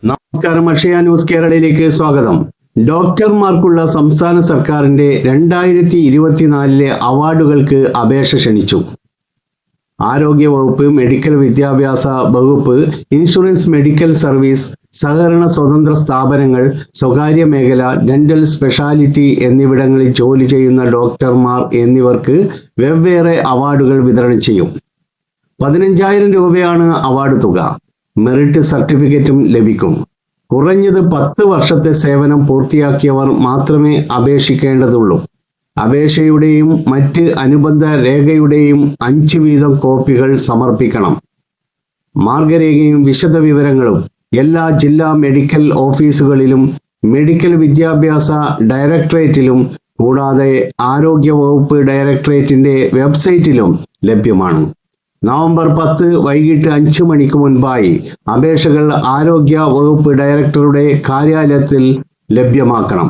നമസ്കാരം, അക്ഷയ ന്യൂസ് കേരളയിലേക്ക് സ്വാഗതം. ഡോക്ടർമാർക്കുള്ള സംസ്ഥാന സർക്കാരിന്റെ 2024 അവാർഡുകൾക്ക് അപേക്ഷ ക്ഷണിച്ചു. ആരോഗ്യ വകുപ്പ്, മെഡിക്കൽ വിദ്യാഭ്യാസ വകുപ്പ്, ഇൻഷുറൻസ്, മെഡിക്കൽ സർവീസ്, സഹകരണ സ്വതന്ത്ര സ്ഥാപനങ്ങൾ, സ്വകാര്യ മേഖല, ഡെന്റൽ സ്പെഷ്യാലിറ്റി എന്നിവിടങ്ങളിൽ ജോലി ചെയ്യുന്ന ഡോക്ടർമാർ എന്നിവർക്ക് വെവ്വേറെ അവാർഡുകൾ വിതരണം ചെയ്യും. 15,000 രൂപയാണ് അവാർഡ് തുക. മെറിറ്റ് സർട്ടിഫിക്കറ്റും ലഭിക്കും. കുറഞ്ഞത് 10 വർഷത്തെ സേവനം പൂർത്തിയാക്കിയവർ മാത്രമേ അപേക്ഷിക്കേണ്ടതുള്ളൂ. അപേക്ഷയുടെയും മറ്റ് അനുബന്ധ രേഖയുടെയും 5 വീതം കോപ്പികൾ സമർപ്പിക്കണം. മാർഗരേഖയും വിശദവിവരങ്ങളും എല്ലാ ജില്ലാ മെഡിക്കൽ ഓഫീസുകളിലും മെഡിക്കൽ വിദ്യാഭ്യാസ ഡയറക്ടറേറ്റിലും കൂടാതെ ആരോഗ്യ വകുപ്പ് ഡയറക്ടറേറ്റിന്റെ വെബ്സൈറ്റിലും ലഭ്യമാണ്. നവംബർ 10 വൈകിട്ട് 5 മണിക്ക് മുൻപായി അപേക്ഷകൾ ആരോഗ്യ വകുപ്പ് ഡയറക്ടറുടെ കാര്യാലയത്തിൽ ലഭ്യമാക്കണം.